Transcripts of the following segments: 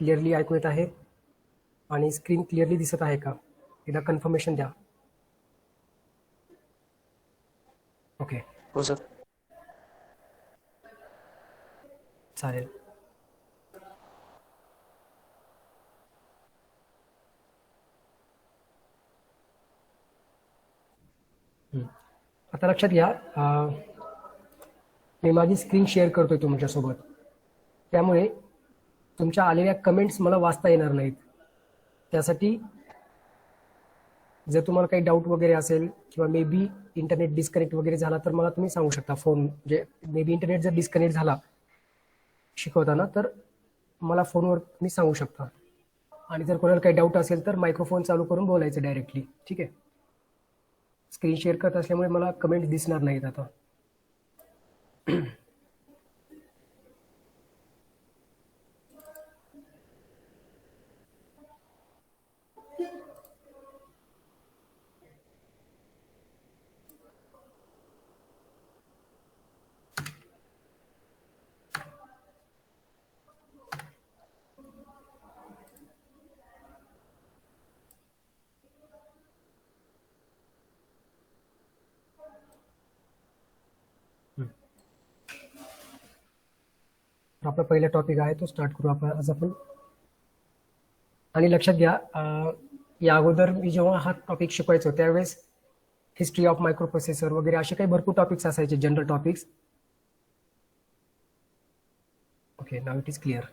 Clearly ऐकू येत आहे आणि स्क्रीन क्लिअरली दिसत आहे का? एकदा कन्फर्मेशन द्या. ओके, हो सर. चालेल. आता लक्षात घ्या, मी माझी स्क्रीन शेअर करतोय तुमच्यासोबत, त्यामुळे तुमच्या आलेल्या कमेंट्स मला वाचता येणार नाहीत. त्यासाठी जर तुम्हाला काही डाऊट वगैरे असेल किंवा मे बी इंटरनेट डिस्कनेक्ट वगैरे झाला तर मला तुम्ही सांगू शकता. फोन म्हणजे मे बी इंटरनेट जर डिस्कनेक्ट झाला शिकवताना तर मला फोनवर तुम्ही सांगू शकता. आणि जर कोणाला काही डाऊट असेल तर मायक्रोफोन चालू करून बोलायचं डायरेक्टली. ठीक आहे. स्क्रीन शेअर करत असल्यामुळे मला कमेंट दिसणार नाहीत आता. आपला पहिला टॉपिक आहे तो स्टार्ट करू आज आपण. आणि लक्षात घ्या, या अगोदर मी जेव्हा हा टॉपिक शिकवायचो त्यावेळेस हिस्ट्री ऑफ मायक्रोप्रोसेसर वगैरे असे काही भरपूर टॉपिक्स असायचे, general topics. Okay, now it is clear.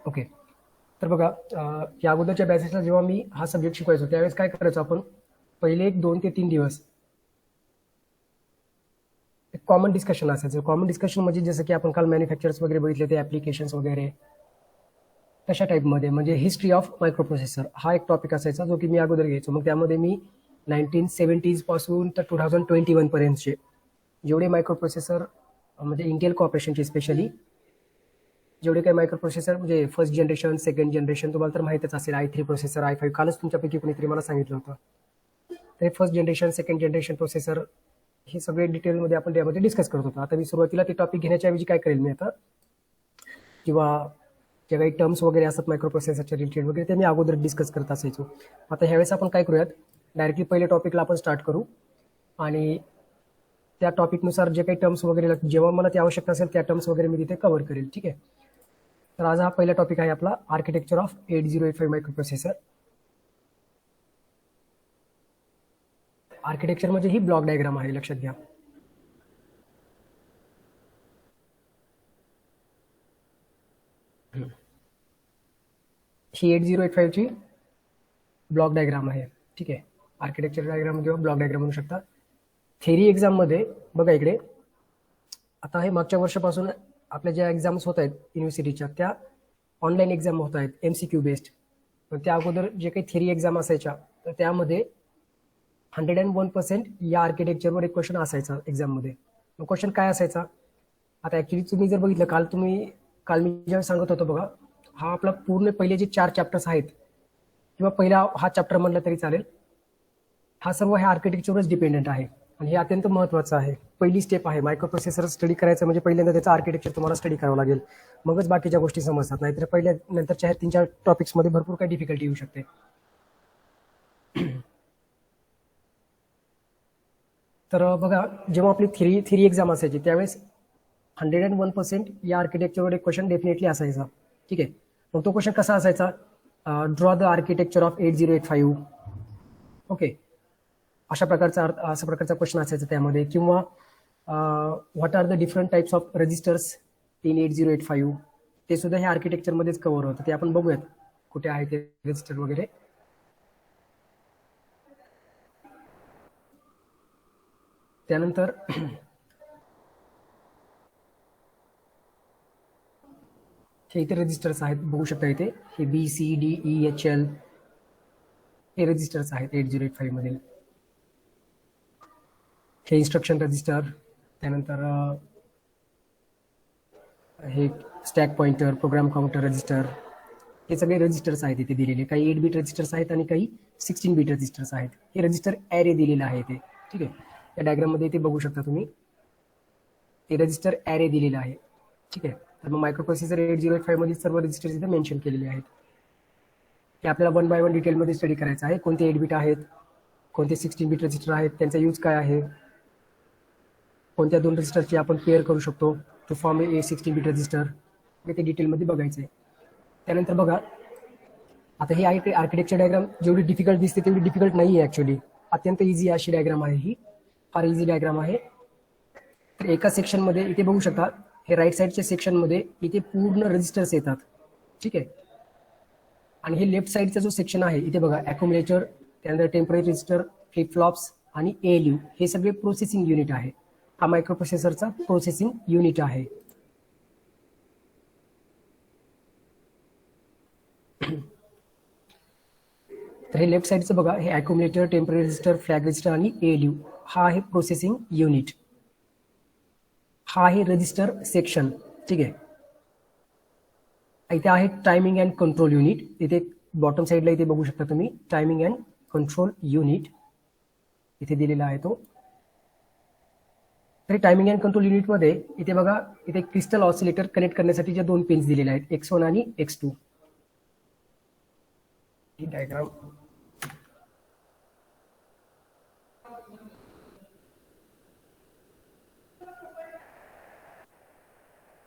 Okay, तर बघा, या अगोदरच्या बॅचेसला जेव्हा मी हा सब्जेक्ट शिकवायचो त्यावेळेस काय करायचो आपण, पहिले 2 ते 3 दिवस एक कॉमन डिस्कशन असायचं. कॉमन डिस्कशन म्हणजे जसं की आपण काल मॅन्युफॅक्चरर्स वगैरे बघितले ते ॲप्लिकेशन्स वगैरे तशा टाईपमध्ये. म्हणजे हिस्ट्री ऑफ मायक्रोप्रोसेसर हा एक टॉपिक असायचा जो की मी अगोदर घ्यायचो. मग त्यामध्ये मी 1970s पासून तर 2021 पर्यंतचे जेवढे मायक्रोप्रोसेसर म्हणजे इंटेल कॉर्पोरेशनचे स्पेशली जेवढे काही मायक्रोप्रोसेसर म्हणजे फर्स्ट जनरेशन, सेकंड जनरेशन, तुम्हाला तर माहितीच असेल, i3 प्रोसेसर, i5, कालच तुमच्यापैकी कोणीतरी मला सांगितलं होतं. तर first generation, second generation processor हे सगळे डिटेलमध्ये आपण त्यामध्ये डिस्कस करत होतो. आता मी सुरुवातीला ते टॉपिक घेण्याच्या ऐवजी काय करेल मी आता, किंवा जे काही टर्म्स वगैरे असतात मायक्रोप्रोसेसरच्या रिलेटेड वगैरे ते मी अगोदर डिस्कस करत असायचो. आता ह्यावेळेस आपण काय करूयात, डायरेक्टली पहिल्या टॉपिकला आपण स्टार्ट करू आणि त्या टॉपिकनुसार जे काही टर्म्स वगैरे जेव्हा मला ती आवश्यकता असेल त्या टर्म्स वगैरे मी तिथे कव्हर करेल. ठीक आहे. तर आज हा पहिला टॉपिक आहे आपला, आर्किटेक्चर ऑफ 8085 मायक्रोप्रोसेसर. आर्किटेक्चर म्हणजे ही ब्लॉक डायग्राम आहे, लक्षात घ्या. ही 8085 ची ब्लॉक डायग्राम आहे. ठीक आहे. आर्किटेक्चर डायग्राम किंवा ब्लॉक डायग्राम म्हणू शकता. थेरी एक्झाममध्ये बघा इकडे, आता हे मागच्या वर्षापासून आपल्या ज्या एक्झाम्स होत आहेत युनिव्हर्सिटीच्या त्या ऑनलाईन एक्झाम होत आहेत MCQ बेस्ड. पण त्या अगोदर जे काही थेरी एक्झाम असायच्या तर त्यामध्ये 101% या आर्किटेक्चरवर एक क्वेश्चन असायचा एक्झाममध्ये. मग क्वेश्चन काय असायचा, आता ॲक्च्युली तुम्ही जर बघितलं काल मी ज्यावेळी सांगत होतो बघा, हा आपला पूर्ण पहिले जे 4 चॅप्टर्स आहेत किंवा पहिला हा चॅप्टर म्हणलं तरी चालेल, हा सर्व ह्या आर्किटेक्चरवरच डिपेंडेंट आहे. आणि हे अत्यंत महत्त्वाचं आहे. पहिली स्टेप आहे मायक्रोप्रोसेसर स्टडी करायचं म्हणजे पहिल्यांदा त्याचं आर्किटेक्चर तुम्हाला स्टडी करावं लागेल, मगच बाकीच्या गोष्टी समजतात. नाहीतर पहिल्या नंतरच्या ह्या 3-4 टॉपिक्समध्ये भरपूर काही डिफिकल्टी येऊ शकते. तर बघा, जेव्हा आपली थेरी एक्झाम असायची त्यावेळेस 101% या आर्किटेक्चरवर एक क्वेश्चन डेफिनेटली असायचा. ठीक आहे. मग तो क्वेश्चन कसा असायचा, draw the architecture of 8085. Okay, अशा प्रकारचा क्वेश्चन असायचा त्यामध्ये. किंवा what are the different types of registers in 8085, ते सुद्धा हे आर्किटेक्चरमध्येच कव्हर होतं. ते आपण बघूयात कुठे आहे ते रजिस्टर वगैरे. त्यानंतर हे इथे रजिस्टर्स आहेत, बघू शकता इथे हे BCDEHL हे रजिस्टर्स आहेत 8085 मधील. हे इन्स्ट्रक्शन रजिस्टर, त्यानंतर हे stack pointer, program counter register, हे सगळे रजिस्टर्स आहेत इथे दिलेले. काही 8 बीट रजिस्टर्स आहेत आणि काही 16 बीट रजिस्टर्स आहेत. हे रजिस्टर ॲरे दिलेला आहे इथे, ठीक आहे. या डायग्राममध्ये इथे बघू शकता तुम्ही, हे रजिस्टर ॲरे दिलेला आहे, ठीक आहे. तर मग मायक्रोप्रोसेसर 8085 मधील सर्व रजिस्टर्स इथे मेन्शन केलेले आहेत. हे आपल्याला 1 बाय 1 डिटेलमध्ये स्टडी करायचं आहे. कोणते 8 बीट आहेत, कोणते 16 बीट रजिस्टर आहेत, त्यांचा यूज काय आहे, कोणत्या 2 रजिस्टरची आपण पेअर करू शकतो to form a 16 bit register, हे ते डिटेलमध्ये बघायचं आहे. त्यानंतर बघा, आता ही आर्किटेक्चर डायग्राम जेवढी डिफिकल्ट दिसते तेवढी डिफिकल्ट नाही आहे ॲक्च्युली. अत्यंत इझी अशी डायग्राम आहे ही, फार इझी डायग्राम आहे. तर एका सेक्शनमध्ये इथे बघू शकता, हे राईट साईडच्या सेक्शनमध्ये इथे पूर्ण रजिस्टर्स येतात, ठीक आहे. आणि हे लेफ्ट साईडचा जो सेक्शन आहे इथे बघा, ॲक्युम्युलेटर, त्यानंतर टेम्पररी रजिस्टर, फ्लिप फ्लॉप्स आणि ALU हे सगळे प्रोसेसिंग युनिट आहे. हा मायक्रोप्रोसेसरचा प्रोसेसिंग युनिट आहे. तर हे लेफ्ट साईडचं बघा, हे ॲक्युम्युलेटर, टेम्पररी रजिस्टर, फ्लॅग रजिस्टर आणि ALU हा आहे प्रोसेसिंग युनिट. हा आहे रजिस्टर सेक्शन, ठीक आहे. इथे आहे टायमिंग अँड कंट्रोल युनिट. इथे बॉटम साईडला इथे बघू शकता तुम्ही, टायमिंग अँड कंट्रोल युनिट इथे दिलेला आहे तो. तरी टायमिंग अँड कंट्रोल युनिटमध्ये इथे बघा, इथे क्रिस्टल ऑसिलेटर कनेक्ट करण्यासाठी ज्या 2 पिन्स दिलेल्या आहेत, X1 आणि X2. ही डायग्राम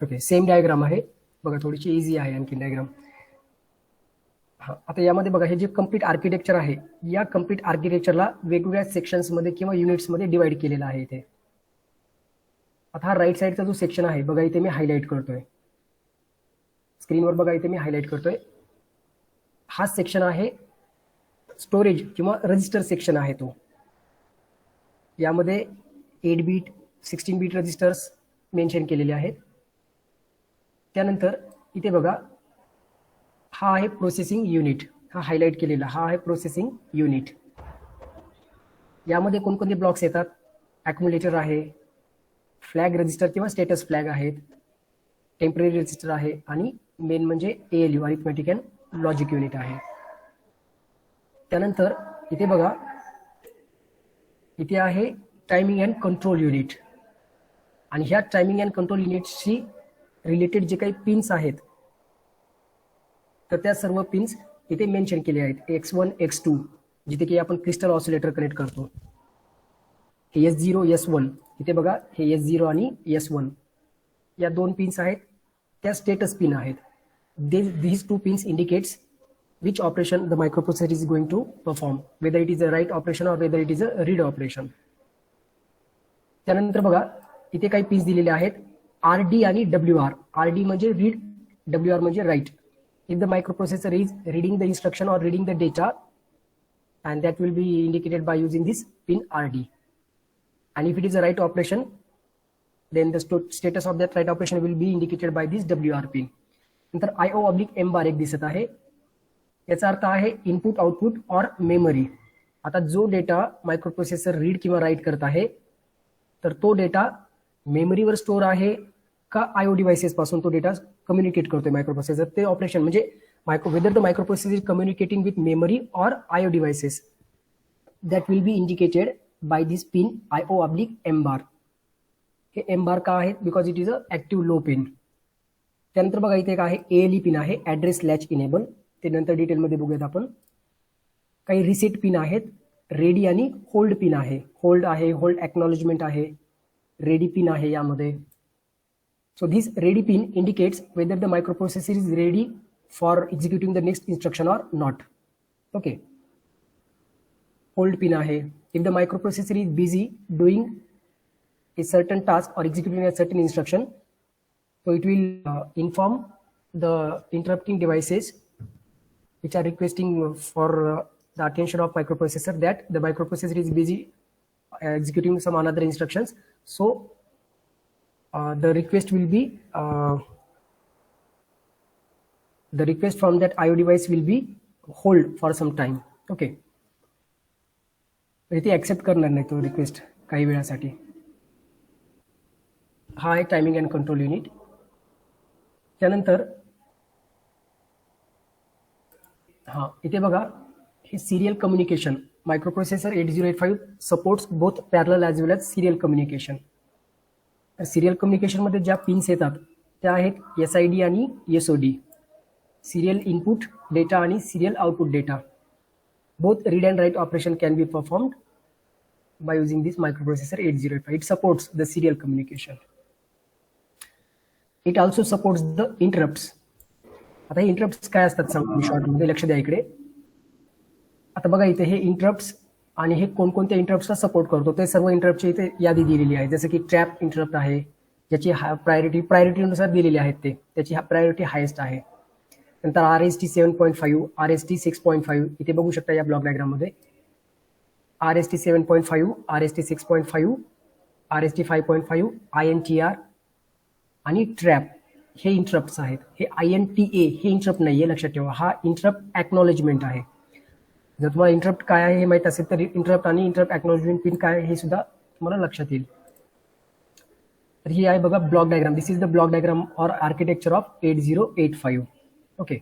ओके, सेम डायग्राम आहे बघा, थोडीशी इझी आहे आणखी डायग्राम. हा, आता यामध्ये बघा, हे जे कम्प्लीट आर्किटेक्चर आहे, या कम्प्लीट आर्किटेक्चरला वेगवेगळ्या सेक्शन्समध्ये किंवा युनिट्समध्ये डिवाइड केलेलं आहे इथे. आता हा राईट साईडचा जो सेक्शन आहे बघा, इथे मी हायलाइट करतोय स्क्रीनवर, बघा इथे मी हायलाइट करतोय. हा सेक्शन आहे स्टोरेज किंवा रजिस्टर सेक्शन आहे तो. यामध्ये 8 बीट 16 बीट रजिस्टर्स मेन्शन केलेले आहेत. त्यानंतर इथे बघा, हा आहे प्रोसेसिंग युनिट, हा हायलाइट केलेला, हा आहे प्रोसेसिंग युनिट. यामध्ये कोणकोणते ब्लॉक्स येतात, ॲक्युम्युलेटर आहे, फ्लॅग रजिस्टर किंवा स्टेटस फ्लॅग आहेत, टेम्पररी रजिस्टर आहे आणि मेन म्हणजे ALU arithmetic and logic unit आहे. त्यानंतर इथे बघा, इथे आहे टायमिंग अँड कंट्रोल युनिट. आणि ह्या टायमिंग अँड कंट्रोल युनिटशी रिलेटेड जे काही पिन्स आहेत, तर त्या सर्व पिन्स इथे मेन्शन केले आहेत. X1 X2 जिथे की आपण क्रिस्टल ऑसिलेटर कनेक्ट करतो. हे S0 S1 इथे बघा, हे S0 आणि S1 या 2 पिन्स आहेत, त्या स्टेटस पिन आहेत. These 2 pins indicates which operation the microprocessor is going to perform, whether it is a write operation or whether it is a read operation. त्यानंतर बघा, इथे काही पिन्स दिलेले आहेत, RD आणि WR. RD म्हणजे रीड, WR म्हणजे right. If the microprocessor is reading the instruction or reading the data, and that will be indicated by using this pin RD. And if it is a write operation, then the status of that write operation will be indicated by this WR pin. नंतर IO/M बार एक दिसत आहे. याचा अर्थ आहे input, output और memory. आता जो डेटा मायक्रोप्रोसेसर रीड किंवा राईट करत आहे, तर तो डेटा मेमरीवर स्टोर आहे का IO डिव्हाइसेस पासून तो डेटा कम्युनिकेट करतोय मायक्रोप्रोसेसर. ते ऑपरेशन म्हणजे whether the microprocessor is communicating with memory or IO devices, that will be indicated by this pin IO/M bar. हे M bar का आहे, because it is a active low pin. त्यानंतर बघा, इथे एक आहे ALE पिन आहे, ऍड्रेस लॅच इनेबल. ते नंतर डिटेलमध्ये बघूयात आपण. काही रिसेट पिन आहेत, रेडी आणि होल्ड पिन आहे. होल्ड आहे, होल्ड एक्नॉलेजमेंट आहे, रेडी पिन आहे यामध्ये. So this ready pin indicates whether the microprocessor is ready for executing the next instruction or not. Okay. Hold pin आहे, if the microprocessor is busy doing a certain task or executing a certain instruction, so it will inform the interrupting devices which are requesting for the attention of microprocessor that the microprocessor is busy executing some another instructions. So the request will be the request from that IO device will be hold for some time. Okay, ते accept करणार नाही तो request काही वेळासाठी. हा आहे timing and control unit. त्यानंतर हा इथे बघा हे serial communication. Microprocessor 8085 supports both parallel as well as serial communication. Serial communication मध्ये ज्या पिन्स येतात त्या आहेत SID आणि SOD, सिरियल इनपुट डेटा आणि serial output data. Both read and write operation can be performed by using this microprocessor 8085. It supports the serial communication. It also supports the interrupts. आता हे interrupts काय असतात सांगतो मी short मध्ये, लक्ष द्या इकडे. आता बघा इथे हे इंटरप्ट्स आणि हे कोणकोणत्या इंटरप्ट्सला सपोर्ट करतो ते सर्व इंटरप्टची इथे यादी दिलेली आहे. जसं की ट्रॅप इंटरप्ट आहे ज्याची प्रायोरिटीनुसार दिलेली आहेत त्याची प्रायोरिटी हायेस्ट आहे. नंतर RST 7.5, RST 6.5 इथे बघू शकता या ब्लॉक डायग्राम मध्ये. RST 7.5, RST 6.5, RST 5.5, INTR आणि ट्रॅप हे इंटरप्ट्स आहेत. हे INTA हे इंटरप्ट नाहीये, लक्षात ठेवा. हा इंटरप्ट ॲक्नॉलेजमेंट आहे. जर तुम्हाला इंटरप्ट काय आहे हे माहित असेल तर इंटरप्ट आणि इंटरप्ट ॲक्नॉलेजमेंट पिन काय हे सुद्धा तुम्हाला लक्षात येईल. तर ही आहे बघा block diagram. This is the block diagram or architecture of 8085. Okay,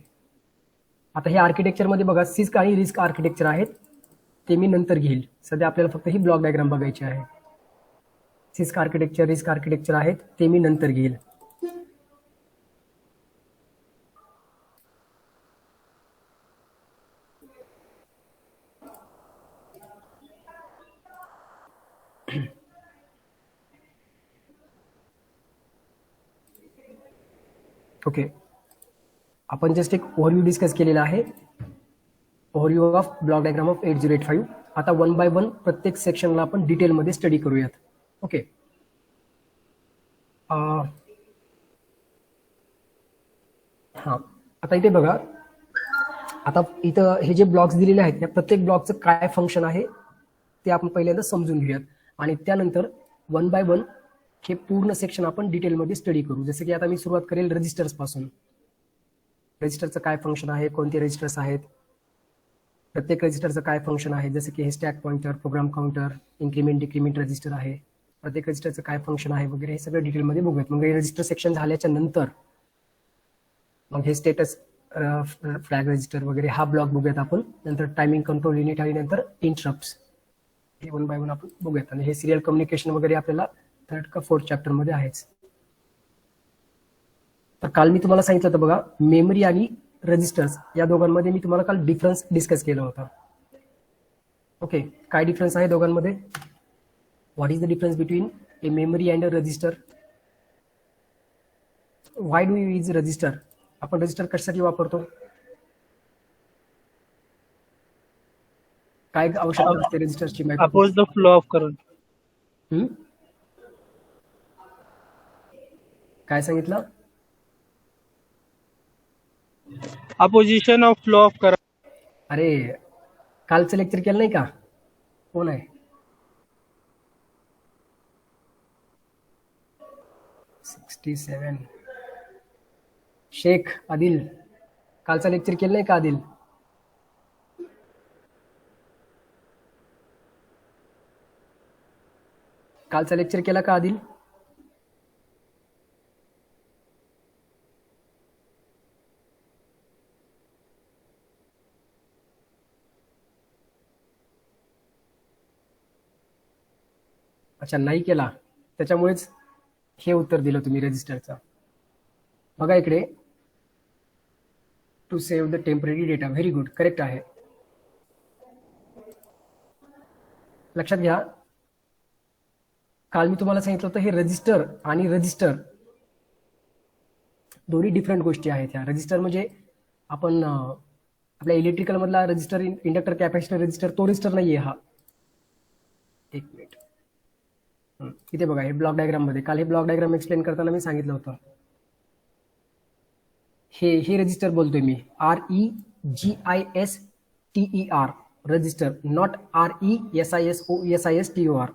आता हे आर्किटेक्चर मध्ये बघा सिस्क आणि रिस्क आर्किटेक्चर आहेत, ते मी नंतर घेईल. सध्या आपल्याला फक्त ही ब्लॉक डायग्राम बघायची आहे. सिस्क आर्किटेक्चर, रिस्क आर्किटेक्चर आहेत ते मी नंतर घेईल. ओके, आपण जस्ट एक ओव्हरव्ह्यू डिस्कस केलेला आहे, overview of block diagram of 8085. आता वन बाय वन प्रत्येक सेक्शनला आपण डिटेलमध्ये स्टडी करूयात. ओके, हां आता इथे बघा, आता इथं हे जे ब्लॉक्स दिलेले आहेत त्या प्रत्येक ब्लॉकचं काय फंक्शन आहे ते आपण पहिल्यांदा समजून घेऊयात आणि त्यानंतर वन बाय वन हे पूर्ण सेक्शन आपण डिटेलमध्ये स्टडी करू. जसं की आता मी सुरुवात करेल रजिस्टर्स पासून. रजिस्टरचं काय फंक्शन आहे, कोणते रजिस्टर्स आहेत, प्रत्येक रजिस्टरचं काय फंक्शन आहे, जसं की हे stack pointer, program counter, increment decrement register आहे, प्रत्येक रजिस्टरचं काय फंक्शन आहे वगैरे हे सगळं डिटेलमध्ये बघूयात. मग हे रजिस्टर सेक्शन झाल्याच्या नंतर मग हे स्टेटस फ्लॅग रजिस्टर वगैरे हा ब्लॉक बघूयात आपण. नंतर टायमिंग कंट्रोल युनिट आणि नंतर इंटरप्ट्स हे वन बाय वन आपण बघूयात. आणि हे सिरियल कम्युनिकेशन वगैरे आपल्याला 3rd का 4th चॅप्टर मध्ये आहेच. तर काल मी तुम्हाला सांगितलं होतं बघा, मेमरी आणि रजिस्टर्स या दोघांमध्ये मी तुम्हाला काल डिफरन्स डिस्कस केला होता. ओके, काय डिफरन्स आहे दोघांमध्ये, what is the difference between a memory and a register, why do you use register, आपण रजिस्टर कशासाठी वापरतो, काय आवश्यकता असते रजिस्टरची. Oppose the flow of current. काय सांगितलं, opposition of flow of current. अरे कालचं लेक्चर केलं नाही का, कोण आहे 67 शेख आदिल, कालचा लेक्चर केलं नाही का आदिल. कालचा लेक्चर केला का आदिल. अच्छा नाही केला, त्याच्यामुळेच हे उत्तर दिलं तुम्ही रजिस्टरचं. बघा इकडे, to save the temporary data. Very good, correct आहे. लक्षात घ्या, काल मी तुम्हाला सांगितलं होतं हे रजिस्टर आणि रजिस्टर दोन्ही डिफरंट गोष्टी आहेत. ह्या रजिस्टर म्हणजे आपण आपल्या इलेक्ट्रिकल मधला रजिस्टर, इंडक्टर कॅपॅसिटर रजिस्टर, तो रजिस्टर नाहीये हा. एक मिनिट, इथे बघा हे ब्लॉक डायग्राम मध्ये, काल हे ब्लॉक डायग्राम एक्सप्लेन करताना मी सांगितलं होतं. हे रजिस्टर बोलतोय मी, REGISTER register, not RESISTOR.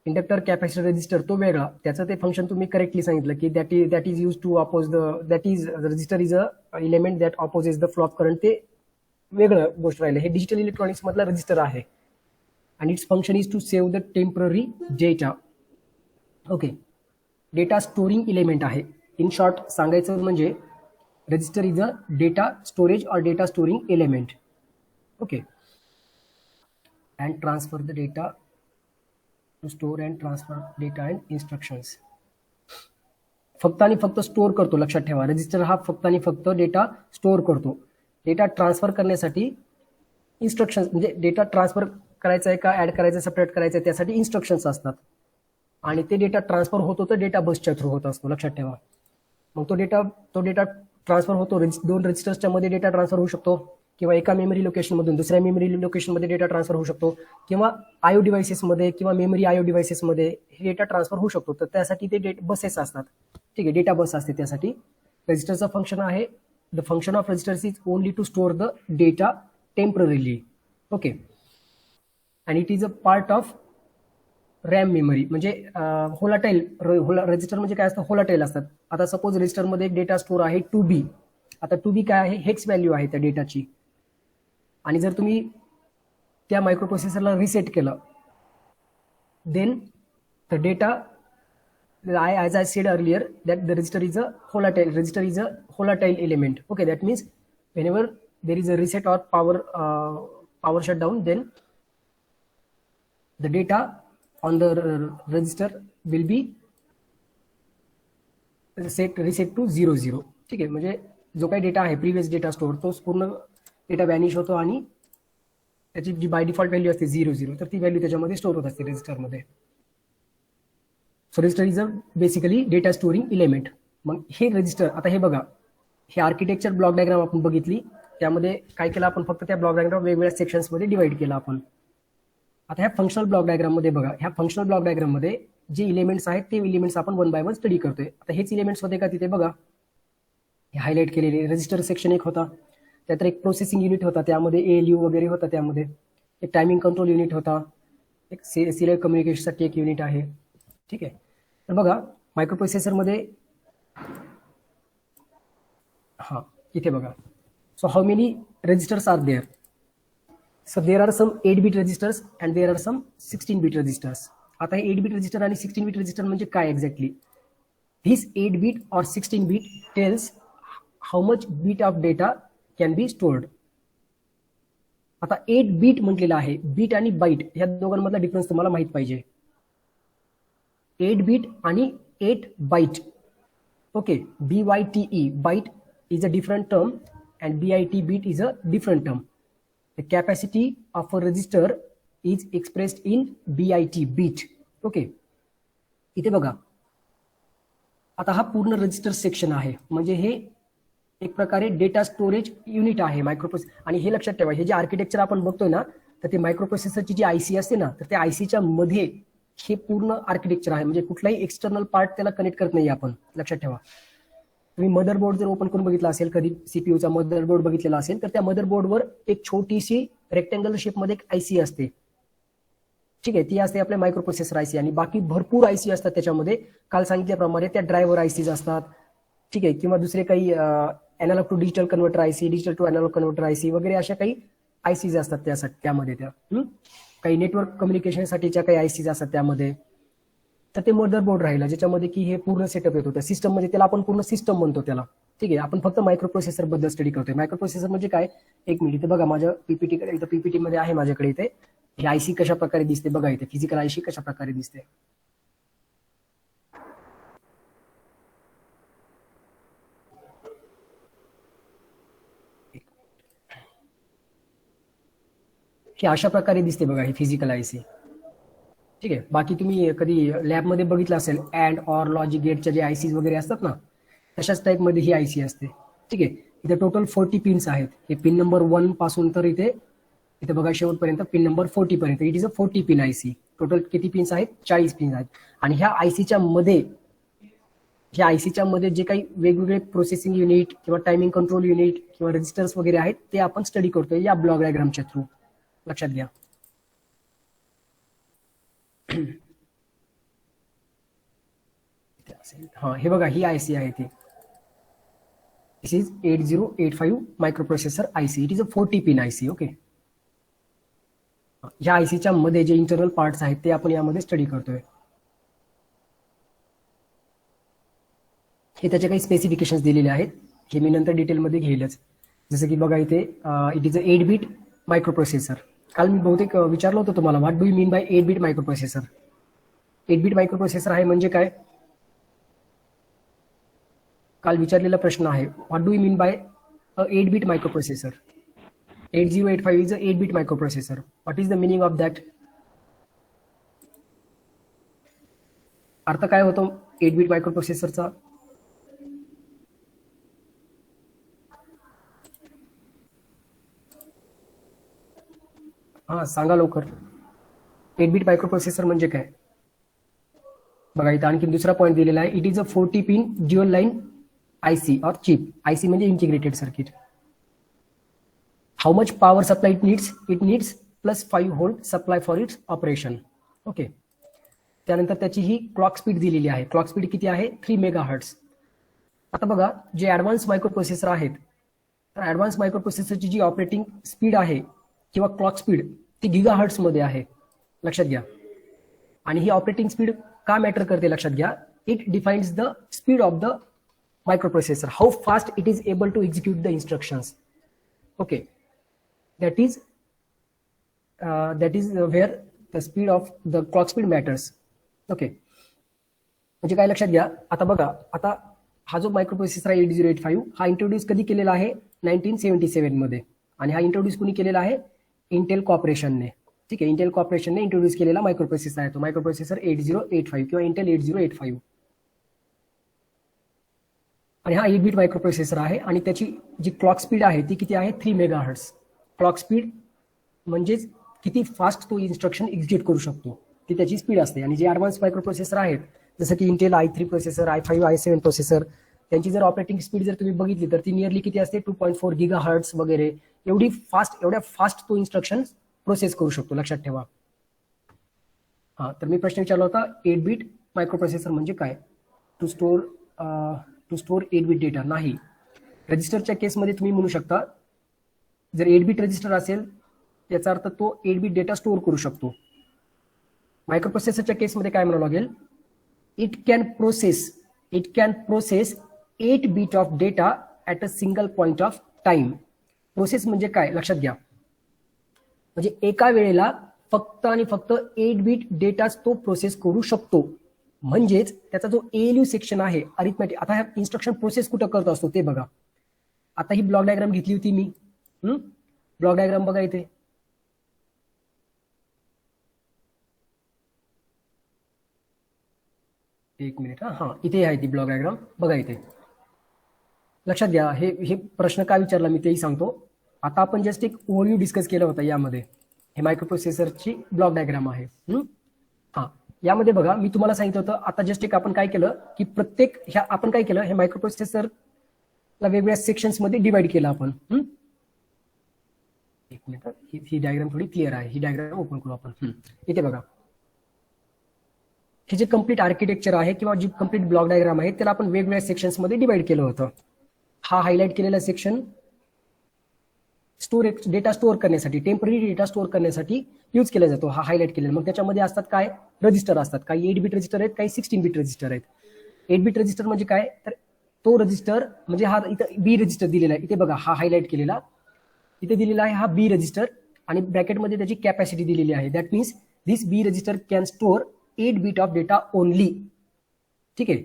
Inductor capacitor register तो वेगळा, त्याचं ते फंक्शन तुम्ही करेक्टली सांगितलं की that is use to oppose that is register is a element that opposes the flow of current. ते वेगळं गोष्ट राहिलं. हे डिजिटल इलेक्ट्रॉनिक्स मधला रजिस्टर आहे आणि its function is to save the temporary data. Okay, data storing element आहे. In short सांगायचं म्हणजे register is a data storage और data storing element. Okay, and transfer the data to store and transfer data and instructions. फक्त आणि फक्त store करतो, लक्षात ठेवा. रजिस्टर हा फक्त आणि फक्त डेटा स्टोअर करतो. डेटा ट्रान्सफर करण्यासाठी इन्स्ट्रक्शन्स, म्हणजे डेटा ट्रान्सफर करायचा आहे का ऍड करायचं सेपरेट करायचं आहे त्यासाठी इन्स्ट्रक्शन्स असतात. आणि ते डेटा ट्रान्सफर होतो तर डेटा बसच्या थ्रू होत असतो, लक्षात ठेवा. मग तो डेटा ट्रान्सफर होतो. दोन रजिस्टर्सच्या मध्ये डेटा ट्रान्सफर होऊ शकतो, किंवा एका मेमरी लोकेशनमधून दुसऱ्या मेमरी लोकेशनमध्ये डेटा ट्रान्सफर होऊ शकतो, किंवा आयओ डिव्हाइसेसमध्ये किंवा मेमरी आयओ डिव्हाइसेसमध्ये हे डेटा ट्रान्सफर होऊ शकतो. तर त्यासाठी ते बसेस असतात. ठीक आहे, डेटा बस असते त्यासाठी. रजिस्टरचं फंक्शन आहे, the function of registers is only to store the data temporarily. Okay, and it is a part of RAM memory. म्हणजे होलाटाईल रजिस्टर म्हणजे काय असतं, होलाटाईल असतात. आता सपोज रजिस्टरमध्ये एक डेटा स्टोअर आहे 2B. आता 2B काय आहे, हेक्स व्हॅल्यू आहे त्या डेटाची. आणि जर तुम्ही त्या मायक्रोप्रोसेसरला रिसेट केलं, then the data, as I said earlier that the register is a volatile element. Okay, that means whenever there is a reset or power shutdown, then the data on the register will be reset to 0. ठीक आहे, म्हणजे जो काही data आहे previous data store तो पूर्ण data vanish होतो आणि त्याची जी बाय डिफॉल्ट व्हॅल्यू असते 0, तर ती व्हॅल्यू त्याच्यामध्ये स्टोअर होत असते रजिस्टरमध्ये. So register is a basically data storing element. मग हे रजिस्टर, आता हे बघा, हे आर्किटेक्चर ब्लॉक डायग्राम आपण बघितली. त्यामध्ये काय केलं आपण, फक्त त्या ब्लॉक डायग्राम वेगवेगळ्या सेक्शन्समध्ये डिवाइड केला आपण. आता ह्या फंक्शनल ब्लॉक डायग्राम मध्ये बघा, ह्या फंक्शनल ब्लॉक डायग्राम मध्ये जे इलिमेंट्स आहेत ते इलिमेंट्स आपण 1 बाय 1 स्टडी करतोय. आता हेच इलिमेंट्स होते का तिथे बघा, हे हायलाइट केलेले. रजिस्टर सेक्शन एक होता, त्यात एक प्रोसेसिंग युनिट होता, त्यामध्ये ALU वगैरे होता, त्यामध्ये एक टायमिंग कंट्रोल युनिट होता, एक सिरियल कम्युनिकेशनसाठी एक युनिट आहे. ठीक आहे, तर बघा मायक्रोप्रोसेसरमध्ये इथे बघा. So how many registers are there? So there are some 8-bit registers and there are some 16-bit registers. आता हे 8-bit रजिस्टर आणि 16-bit रजिस्टर म्हणजे काय exactly? This 8-bit or 16-bit tells how much bit of data can be stored. आता 8-bit म्हटलेलं आहे. Bit आणि bite ह्या दोघांमधला डिफरन्स तुम्हाला माहित पाहिजे. 8-bit आणि 8 byte. Okay, BYTE byte is a different term and BIT bit is a different term. The capacity of a register is expressed in BIT bit. Okay, इथे बघा, आता हा पूर्ण रजिस्टर सेक्शन आहे. म्हणजे हे एक प्रकारे डेटा स्टोरेज युनिट आहे मायक्रोप्रोसेसर. आणि हे लक्षात ठेवा, हे जे आर्किटेक्चर आपण बघतोय ना, तर ते मायक्रोप्रोसेसरची जी IC असते ना, तर त्या ICच्या मध्ये हे पूर्ण आर्किटेक्चर आहे. म्हणजे कुठलाही एक्सटर्नल पार्ट त्याला कनेक्ट करत नाही आपण, लक्षात ठेवा. तुम्ही मदरबोर्ड जर ओपन करून बघितला असेल, कधी CPUचा मदरबोर्ड बघितलेला असेल, तर त्या मदरबोर्डवर एक छोटीशी रेक्टँगल शेपमध्ये एक IC असते. ठीक आहे, ती असते आपल्या मायक्रोप्रोसेसर IC. आणि बाकी भरपूर IC असतात त्याच्यामध्ये. काल सांगितल्याप्रमाणे त्या ड्रायव्हर ICs असतात. ठीक आहे, किंवा दुसरे काही analogue to digital converter IC, digital to analogue converter IC वगैरे अशा काही ICs असतात त्यासाठी. त्यामध्ये त्या काही नेटवर्क कम्युनिकेशनसाठीच्या काही ICs असतात त्यामध्ये. तर ते मदरबोर्ड राहिला, ज्याच्यामध्ये की हे पूर्ण सेटअप येतो त्या सिस्टम मध्ये. त्याला आपण पूर्ण सिस्टम म्हणतो त्याला. ठीक आहे, आपण फक्त मायक्रोप्रोसेसर बद्दल स्टडी करतोय. मायक्रोप्रोसेसर म्हणजे काय, एक मिनिट, इथे बघा माझ्या PPT मध्ये आहे माझ्याकडे. इथे ही IC कशा प्रकारे दिसते बघा, इथे फिजिकल IC कशा प्रकारे दिसते. ही अशा प्रकारे दिसते बघा, ही फिजिकल IC. ठीक आहे, बाकी तुम्ही कधी लॅबमध्ये बघितलं असेल अँड ऑर लॉजिक गेटच्या जे ICs वगैरे असतात ना, तशाच टाईपमध्ये ही IC असते. ठीक आहे, इथे टोटल 40 पिन्स आहेत. हे पिन नंबर 1 पासून तर इथे बघा शेवटपर्यंत पिन नंबर 40 पर्यंत. It is a 40 pin IC. Total किती पिन्स आहेत? 40 पिन्स आहेत. आणि ह्या ICच्या मध्ये ह्या आयसीच्या मध्ये जे काही वेगवेगळे प्रोसेसिंग युनिट किंवा टायमिंग कंट्रोल युनिट किंवा रजिस्टर्स वगैरे आहेत ते आपण स्टडी करतोय या ब्लॉक डायग्रामच्या थ्रू. लक्षात घ्या. हा हे बघा ही आयसी आहे ती. This is 8085 microprocessor IC. It is a 40 pin IC. Okay. ह्या आयसीच्या मध्ये जे इंटरनल पार्ट्स आहेत ते आपण यामध्ये स्टडी करतोय. हे त्याचे काही स्पेसिफिकेशन्स दिलेले आहेत, हे मी नंतर डिटेलमध्ये घेईलच. जसं की बघा इथे it is a 8 bit microprocessor. काल मी बहुतेक विचारलं होतं तुम्हाला, what do you mean by 8 bit microprocessor. 8 bit microprocessor आहे म्हणजे काय, काल विचारलेला प्रश्न आहे. What do you mean by 8 bit microprocessor. 8085 is a 8 bit microprocessor. What is the meaning of that. अर्थ काय होतो 8 बिट मायक्रोप्रोसेसरचा. हा सांगा लवकर. 8 बिट मायक्रोप्रोसेसर म्हणजे काय. बघा इथं आणखी दुसरा पॉईंट दिलेला आहे. It is a 40 pin dual line IC और चिप. आयसी म्हणजे integrated circuit. How much power supply it needs +5 volt supply for its operation. Okay. त्यानंतर त्याची ही क्लॉक स्पीड दिलेली आहे. क्लॉक स्पीड किती आहे 3 मेगाहर्ट्ज. आता बघा जे ॲडव्हान्स मायक्रोप्रोसेसर आहेत, तर ॲडव्हान्स मायक्रोप्रोसेसरची जी ऑपरेटिंग स्पीड आहे किंवा क्लॉक स्पीड ती गिगाहर्ट्ज मध्ये आहे. लक्षात घ्या. आणि ही ऑपरेटिंग स्पीड का मॅटर करते लक्षात घ्या. It defines the speed of the microprocessor, how fast it is able to execute the instructions. Okay. That is where the speed of the clock speed matters. Okay. म्हणजे काय लक्षात घ्या. आता बघा, आता हा जो मायक्रोप्रोसेसर आहे 8085 हा इंट्रोड्यूस कधी केलेला आहे 1977 मध्ये. आणि हा इंट्रोड्यूस कुणी केलेला आहे इंटेल कॉर्पोरेशनने. ठीक आहे. इंटेल कॉर्पोरेशनने इंट्रोड्यूस केलेला मायक्रोप्रोसेसर आहे तो मायक्रोप्रोसेसर 8085 किंवा इंटेल 8085. आणि हा 8 बिट मायक्रोप्रोसेसर आहे आणि त्याची जी क्लॉक स्पीड आहे ती किती आहे 3 मेगाहर्ट्ज. क्लॉक स्पीड म्हणजेच किती फास्ट तो इन्स्ट्रक्शन एक्झिक्यूट करू शकतो ती त्याची स्पीड असते. आणि जे ॲडव्हान्स मायक्रोप्रोसेसर आहेत जसं की Intel i3 processor, i5, i7 processor, त्यांची जर ऑपरेटिंग स्पीड जर तुम्ही बघितली तर ती नियरली किती असते 2.4 गिगाहर्ट्ज वगैरे. एवढ्या फास्ट तो इन्स्ट्रक्शन प्रोसेस करू शकतो. लक्षात ठेवा. हा तर मी प्रश्न विचारला होता 8 बिट मायक्रोप्रोसेसर म्हणजे काय. टू स्टोर 8 बिट डेटा नाही. रजिस्टरच्या केसमध्ये तुम्ही म्हणू शकता जर 8 बिट रजिस्टर असेल याचा अर्थ तो 8 बिट डेटा स्टोअर करू शकतो. मायक्रोप्रोसेसरच्या केसमध्ये काय म्हणावं लागेल, it can process 8 bit of data at a single point of time. Process म्हणजे काय लक्षात घ्या, म्हणजे एका वेळेला फक्त आणि फक्त 8 बिट डेटाच तो प्रोसेस करू शकतो. म्हणजेच त्याचा जो ALU सेक्शन आहे अरिथमॅटिक. आता ह्या इन्स्ट्रक्शन प्रोसेस कुठं करत असतो ते बघा. आता ही ब्लॉक डायग्राम घेतली होती मी. ब्लॉक डायग्राम बघा इथे. एक मिनिट. हा इथे आहे ती ब्लॉक डायग्राम बघा इथे. लक्षात घ्या. हे प्रश्न का विचारला मी तेही सांगतो. आता आपण जस्ट एक ओव्हरव्ह्यू डिस्कस केला होता. यामध्ये हे मायक्रोप्रोसेसरची ब्लॉक डायग्राम आहे. हा यामध्ये बघा मी तुम्हाला सांगितलं होतं. आता जस्ट एक आपण काय केलं की प्रत्येक ह्या आपण काय केलं हे मायक्रोप्रोसेसरला वेगवेगळ्या सेक्शन्स मध्ये डिवाइड केलं आपण. एक मिनिट. ही डायग्राम थोडी क्लिअर आहे. ही डायग्राम ओपन करू आपण. इथे बघा हे जे कम्प्लीट आर्किटेक्चर आहे किंवा जी कम्प्लीट ब्लॉक डायग्राम आहे त्याला आपण वेगवेगळ्या सेक्शन्स मध्ये डिवाइड केलं होतं. हा हायलाइट केलेला सेक्शन डेटा स्टोअर करण्यासाठी, टेम्पररी डेटा स्टोअर करण्यासाठी यूज केला जातो. हा हायलाइट केलेला. मग त्याच्यामध्ये असतात काय रजिस्टर असतात. काही 8 बिट रजिस्टर आहेत, काही 16 बिट रजिस्टर आहेत. 8 बिट रजिस्टर म्हणजे काय तर तो रजिस्टर म्हणजे हा इथं बी रजिस्टर दिलेला आहे. इथे बघा हा हायलाइट केलेला इथे दिलेला आहे हा बी रजिस्टर आणि ब्रॅकेटमध्ये त्याची कॅपॅसिटी दिलेली आहे. That means this B register can store 8 bit of data only. ठीक आहे.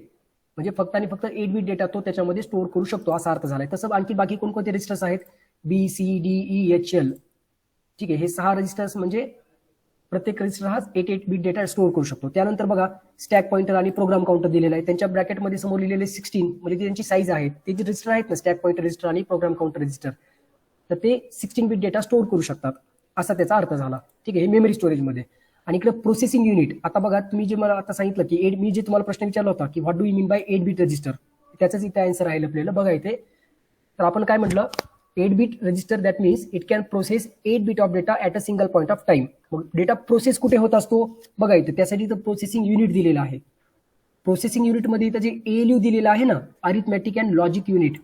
म्हणजे फक्त आणि फक्त 8 बिट डेटा तो त्याच्यामध्ये स्टोअर करू शकतो असा अर्थ झालाय. तसं आणखी बाकी कोणकोणते रजिस्टर्स आहेत BCDEHL. ठीक आहे. हे 6 रजिस्टर्स म्हणजे प्रत्येक रजिस्टर हा 8 बिट डेटा स्टोअर करू शकतो. त्यानंतर बघा स्टॅक पॉइंटर आणि प्रोग्राम काउंटर दिलेला आहे. त्यांच्या ब्रॅकेटमध्ये समोर लिहिलेले 16 म्हणजे त्यांची साईज आहे. ते जे रजिस्टर आहेत ना स्टॅक पॉइंटर रजिस्टर आणि प्रोग्राम काउंटर रजिस्टर तर ते 16 बिट डेटा स्टोअर करू शकतात असा त्याचा अर्थ झाला. ठीक आहे. हे मेमरी स्टोरेजमध्ये. आणि इकडे प्रोसेसिंग युनिट. आता बघा, तुम्ही जे मला आता सांगितलं की मी जे तुम्हाला प्रश्न विचारला होता की what do you mean by 8 bit register, त्याचंच इथे आन्सर आहे आपल्याला. बघा इथे तर आपण काय म्हटलं, 8 bit register that means it can process 8 bit of data at a single point of time. मग डेटा प्रोसेस कुठे होत असतो बघा इथे, त्यासाठी इथं प्रोसेसिंग युनिट दिलेलं आहे. प्रोसेसिंग युनिटमध्ये इथं जे ALU दिलेलं आहे ना, अरिथमॅटिक अँड लॉजिक युनिट,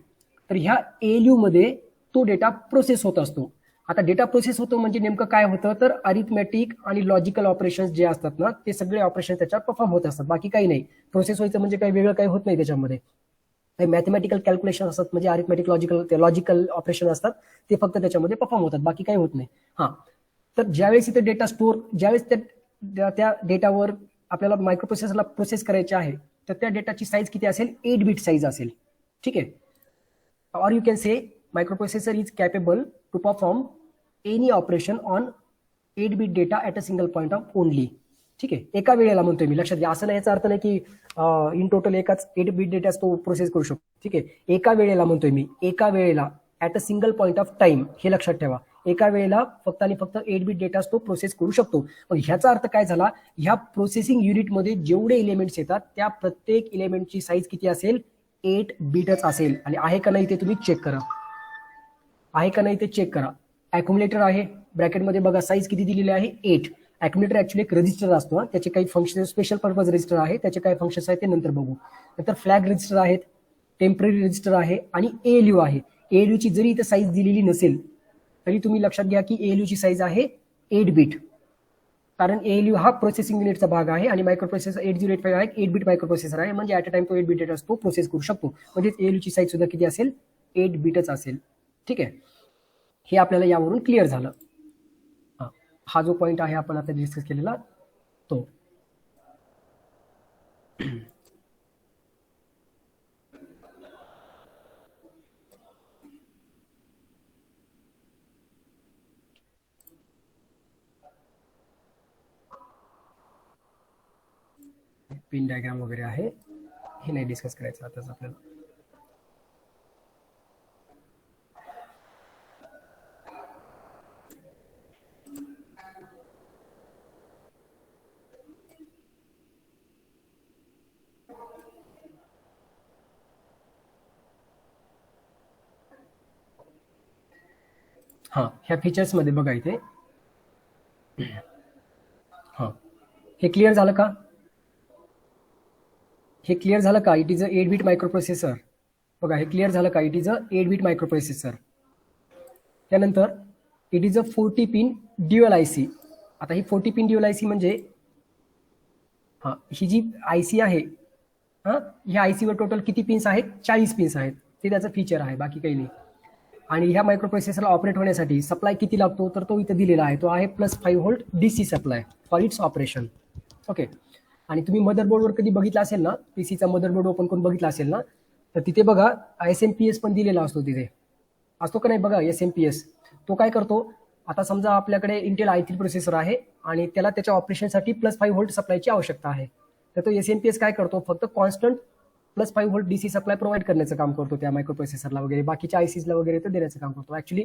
तर ह्या ALU मध्ये तो डेटा प्रोसेस होत असतो. आता डेटा प्रोसेस होतो म्हणजे नेमकं काय होतं, तर अरिथमॅटिक आणि लॉजिकल ऑपरेशन्स जे असतात ना, ते सगळे ऑपरेशन त्याच्यावर परफॉर्म होत असतात, बाकी काही नाही. प्रोसेस व्हायचं म्हणजे काही वेगळं काही होत नाही त्याच्यामध्ये. काही मॅथमॅटिकल कॅल्क्युलेशन असतात म्हणजे अरिथमॅटिक लॉजिकल ऑपरेशन असतात, ते फक्त त्याच्यामध्ये परफॉर्म होतात, बाकी काही होत नाही. हा, तर ज्यावेळेस इथे डेटा स्टोअर, ज्यावेळेस त्या डेटावर आपल्याला मायक्रोप्रोसेसरला प्रोसेस करायचे आहे, तर त्या डेटाची साईज किती असेल, 8 बीट साईज असेल. ठीक आहे. Or you can say microprocessor is capable to perform any operation on 8 bit data at a single point of only. ठीक आहे, एका वेळेला म्हणतोय मी, लक्षात घ्या. असं नाही, याचा अर्थ नाही की इन टोटल एकाच 8 बीट डेटा तो प्रोसेस करू शकतो. ठीक आहे, एका वेळेला म्हणतोय मी, एका वेळेला at a single point of time, हे लक्षात ठेवा. एका वेळेला फक्त आणि फक्त 8 बीट डेटा तो प्रोसेस करू शकतो. मग ह्याचा अर्थ काय झाला, ह्या प्रोसेसिंग युनिटमध्ये जेवढे एलिमेंट्स येतात त्या प्रत्येक एलिमेंटची साईज किती असेल, 8 बीटच असेल. आणि आहे का नाही ते तुम्ही चेक करा, आहे का नाही ते चेक करा. अॅक्युम्युलेटर आहे, ब्रॅकेटमध्ये बघा साईज किती दिलेली आहे, 8. अॅक्युम्युलेटर ऍक्च्युली एक रजिस्टर असतो, त्याचे काही फंक्शन, स्पेशल पर्पज रजिस्टर आहे, त्याचे काही फंक्शन्स आहेत ते नंतर बघू. नंतर फ्लॅग रजिस्टर आहेत, टेम्पररी रजिस्टर आहे आणि ALU आहे. ALU ची जरी इथे साईज दिलेली नसेल तरी तुम्ही लक्षात घ्या की ALU ची साईज आहे 8 बीट, कारण ALU हा प्रोसेसिंग युनिटचा भाग आहे आणि मायक्रोप्रोसेसर 8085 आहे, 8 बीट मायक्रोप्रोसेसर आहे, म्हणजे ॲट अ टाइम तो 8 बीट डेटा तो प्रोसेस करू शकतो. म्हणजे ALU ची साईज सुद्धा किती असेल, 8 बीटच असेल. ठीक आहे, हे आपल्याला यावरून क्लिअर झालं. हा जो पॉइंट आहे आपण आता डिस्कस केलेला तो. पिन डायग्राम वगैरे आहे, हे नाही डिस्कस करायचं आताच आपल्याला. हां, ह्या फीचर्समध्ये बघा इथे. हां, हे क्लिअर झालं का, हे क्लिअर झालं का. It is a 8 bit microprocessor. बघा, हे क्लिअर झालं का, it is a 8 bit microprocessor. त्यानंतर it is a 40 pin dual IC. आता ही 40 पिन ड्युअल IC म्हणजे हां, ही जी IC आहे, हां, ह्या IC वर टोटल किती पिन्स आहेत, 40 पिन्स आहेत. ते त्याचं फीचर आहे, बाकी काही नाही. आणि ह्या मायक्रोप्रोसेसरला ऑपरेट होण्यासाठी सप्लाय किती लागतो, तर तो इथे दिलेला आहे, तो आहे +5 volt DC supply for its operation. Okay. आणि तुम्ही मदरबोर्डवर कधी बघितला असेल ना, PCचा मदरबोर्ड ओपन करून बघितला असेल ना, तर तिथे बघा SMPS पण दिलेला असतो, तिथे असतो का नाही बघा. SMPS तो काय करतो, आता समजा आपल्याकडे इंटेल i3 प्रोसेसर आहे आणि त्याला त्याच्या ऑपरेशनसाठी +5 व्होल्ट सप्लायची आवश्यकता आहे, तर तो SMPS काय करतो, फक्त constant +5 volt DC supply provide करण्याचं काम करतो त्या मायक्रोप्रोसेसरला वगैरे, बाकीच्या ICsला वगैरे तर देण्याचं काम करतो. ऍक्च्युली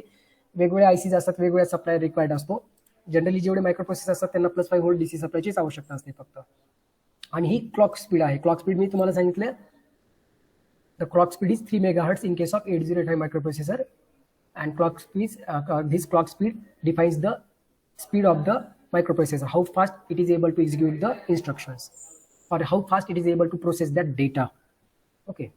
वेगवेगळ्या ICs असतात, वेगवेगळ्या सप्लाय रिक्वायर्ड असतो. जनरली जेवढे मायक्रोप्रोसेसर असतात त्यांना +5 व्होल्ट DC सप्लायचीच आवश्यकता असते फक्त. आणि ही क्लॉक स्पीड आहे. क्लॉक स्पीड मी तुम्हाला सांगितलं, the clock speed is 3 MHz in case of 8085 microprocessor. And this clock speed defines the speed of the microprocessor, how fast it is able to execute the instructions or how fast it is able to process that data. Okay.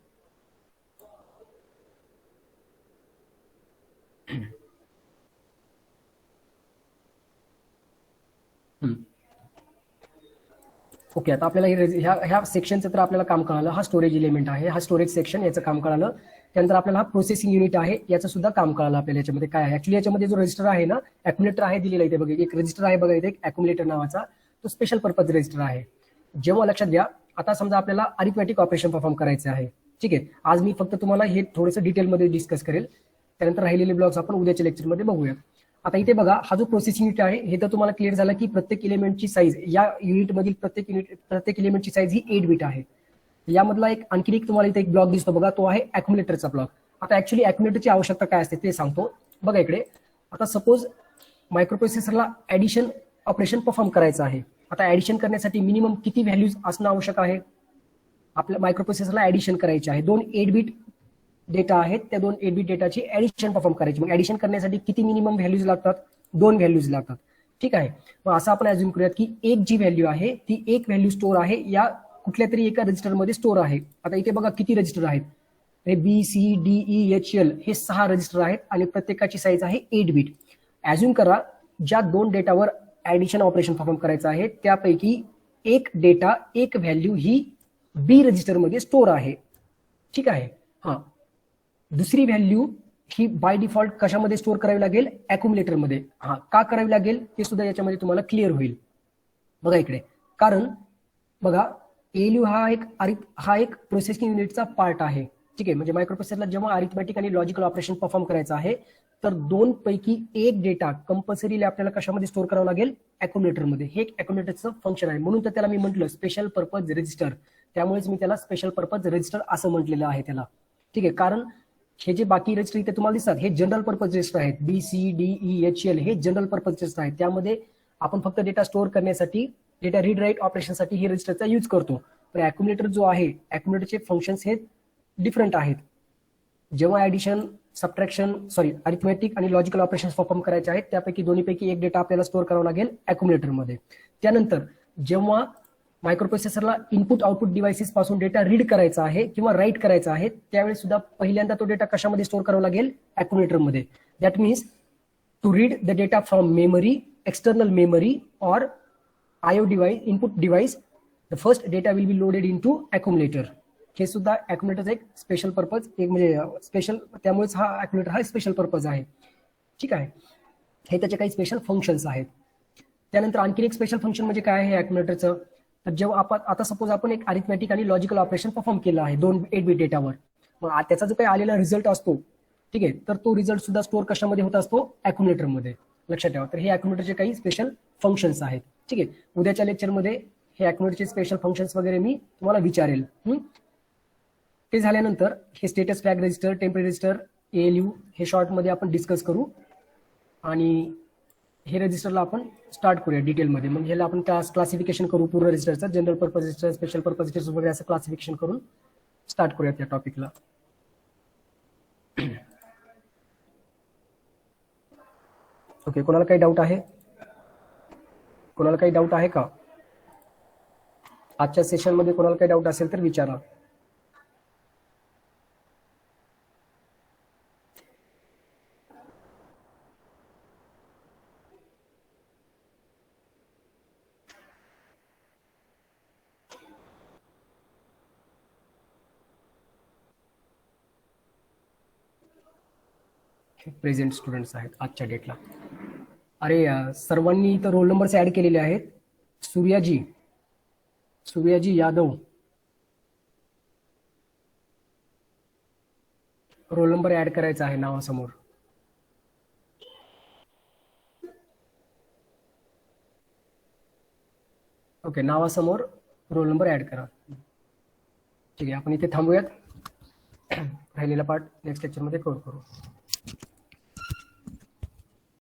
Okay, आता आपल्याला ह्या सेक्शनचं तर आपल्याला काम कळालं. हा storage element आहे, हा स्टोरेज सेक्शन, याचं काम कळालं. त्यानंतर आपल्याला हा प्रोसेसिंग युनिट आहे, याचं सुद्धा काम कळालं आपल्याला. याच्यामध्ये काय आहे, ऍक्च्युली याच्यामध्ये जो रजिस्टर आहे ना, अॅक्युमुलेटर आहे दिलेला इथे बघा, एक रजिस्टर आहे बघा इथे, एक अॅक्युमुलेटर नावाचा, तो स्पेशल पर्पज रजिस्टर आहे. जेव्हा लक्षात घ्या, आता समजा आपल्याला अरिथमॅटिक ऑपरेशन परफॉर्म करायचे आहे. ठीक आहे, आज मी फक्त तुम्हाला हे थोडंसं डिटेलमध्ये डिस्कस करेल, त्यानंतर राहिलेले ब्लॉग्स आपण उद्याच्या लेक्चरमध्ये बघूया. आता इथे बघा, हा जो प्रोसेसिंग युनिट आहे, हे तर तुम्हाला क्लिअर झालं की प्रत्येक एलिमेंटची साईज, या युनिटमधील प्रत्येक एलिमेंटची साईज ही 8 बीट आहे. यामधला आणखी एक तुम्हाला इथे एक ब्लॉक दिसतो बघा, तो आहे अॅक्युमुलेटरचा ब्लॉक. आता ऍक्च्युली अॅक्युमुलेटरची आवश्यकता काय असते ते सांगतो बघा इकडे. आता सपोज मायक्रोप्रोसेसरला ऍडिशन ऑपरेशन परफॉर्म करायचं आहे, आता ऍडिशन करण्यासाठी मिनिमम किती व्हॅल्यूज असणं आवश्यक आहे? आपल्या मायक्रोप्रोसेसरला ऍडिशन करायचे आहे. 2 8 बीट डेटा आहेत, त्या 2 8 बीट डेटाची ऍडिशन परफॉर्म करायची. मग ऍडिशन करण्यासाठी किती मिनिमम व्हॅल्यूज लागतात? 2 व्हॅल्यूज लागतात. ठीक आहे. मग असं आपण अज्युम करूयात की एक जी व्हॅल्यू आहे ती एक व्हॅल्यू स्टोअर आहे या कुठल्या तरी एका रजिस्टरमध्ये स्टोअर आहे. आता इथे बघा किती रजिस्टर आहेत. हे BCDEHL हे 6 रजिस्टर आहेत आणि प्रत्येकाची साईज आहे 8 बीट. अज्युम करा ज्या 2 डेटावर ऍडिशन ऑपरेशन परफॉर्म करायचं आहे त्यापैकी एक डेटा एक व्हॅल्यू ही बी रजिस्टरमध्ये स्टोअर आहे. ठीक आहे. हा, दुसरी व्हॅल्यू ही बाय डिफॉल्ट कशामध्ये स्टोअर करावी लागेल? अॅक्युमुलेटरमध्ये. हा, का करावी लागेल ते सुद्धा याच्यामध्ये तुम्हाला क्लिअर होईल. बघा इकडे, कारण बघा ALU हा एक प्रोसेसिंग युनिटचा पार्ट आहे. ठीक आहे. म्हणजे मायक्रोप्रोसेसरला जेव्हा अरिथमॅटिक आणि लॉजिकल ऑपरेशन परफॉर्म करायचं आहे तर 2 पैकी एक डेटा कंपल्सरीली आपल्याला कशामध्ये स्टोअर करावा लागेल? अॅक्युमुलेटरमध्ये. हे एक अॅक्युमुलेटरचं फंक्शन आहे. म्हणून तर त्याला मी म्हटलं स्पेशल पर्पज रजिस्टर. त्यामुळेच मी त्याला स्पेशल पर्पज रजिस्टर असं म्हटलेलं आहे त्याला. ठीक आहे. कारण हे जे बाकी रजिस्टर इथे तुम्हाला दिसतात हे जनरल पर्पज रजिस्टर आहेत. BCDEHL हे जनरल पर्पज रजिस्टर आहेत. त्यामध्ये आपण फक्त डेटा स्टोअर करण्यासाठी, डेटा रीड राईट ऑपरेशनसाठी ही रजिस्टरचा यूज करतो. पण अॅक्युमुलेटर जो आहे, अॅक्युमुलेटरचे फंक्शन्स हे डिफरंट आहेत. जेव्हा ऍडिशन, अरिथमॅटिक आणि लॉजिकल ऑपरेशन्स परफॉर्म करायचे आहेत त्यापैकी दोन्हीपैकी एक डेटा आपल्याला स्टोअर करावा लागेल अॅक्युमुलेटरमध्ये. त्यानंतर जेव्हा मायक्रोप्रोसेसरला इनपुट आउटपुट डिव्हाइसेस पासून डेटा रीड करायचा आहे किंवा राईट करायचा आहे त्यावेळी सुद्धा पहिल्यांदा तो डेटा कशामध्ये स्टोअर करावा लागेल? अॅक्युमुलेटरमध्ये. That means to read the data from memory, external memory और IO device, input device, the first data will be loaded in to accumulator. हे सुद्धा अॅक्युमुलेटरचा एक स्पेशल पर्पज, एक म्हणजे स्पेशल, त्यामुळेच हा अॅक्युमुलेटर हा स्पेशल पर्पज आहे. ठीक आहे. हे त्याचे काही स्पेशल फंक्शन्स आहेत. त्यानंतर आणखी एक स्पेशल फंक्शन म्हणजे काय आहे अॅक्युमुलेटरचं? तर जेव्हा आपण आता सपोज आपण एक अरिथमॅटिक आणि लॉजिकल ऑपरेशन परफॉर्म केलं आहे 2 8 बीट डेटावर, मग त्याचा जो काही आलेला रिझल्ट असतो, ठीक आहे, तर तो रिझल्ट सुद्धा स्टोअर कशामध्ये होत असतो? अॅक्युमुलेटरमध्ये. लक्षात ठेवा. तर हे अॅक्युमुलेटरचे काही स्पेशल फंक्शन्स आहेत. ठीक आहे. उद्याच्या लेक्चरमध्ये हे अॅक्युमुलेटरचे स्पेशल फंक्शन्स वगैरे मी तुम्हाला विचारेल. ते झाल्यानंतर हे status flag register, temporary register, ALU हे शॉर्टमध्ये आपण डिस्कस करू आणि हे रजिस्टरला आपण स्टार्ट करूया डिटेलमध्ये. मग ह्याला आपण क्लासिफिकेशन करू पूर्ण रजिस्टरचं, general purpose register, special purpose register वगैरे असं क्लासिफिकेशन करून स्टार्ट करूया त्या टॉपिकला. ओके, कोणाला काही डाऊट आहे? कोणाला काही डाऊट आहे का? आजच्या सेशनमध्ये कोणाला काही डाऊट असेल तर विचारा. प्रेझेंट स्टुडंट्स आहेत आजच्या डेटला. अरे सर्वांनी इथं रोल नंबर्स ऍड केलेले आहेत. Suryaji Yadav, roll number add करायचा आहे नावासमोर. ओके, नावासमोर रोल नंबर ऍड करा. ठीक आहे. आपण इथे थांबूयात. राहिलेला पार्ट नेक्स्ट लेक्चरमध्ये कव्हर करू.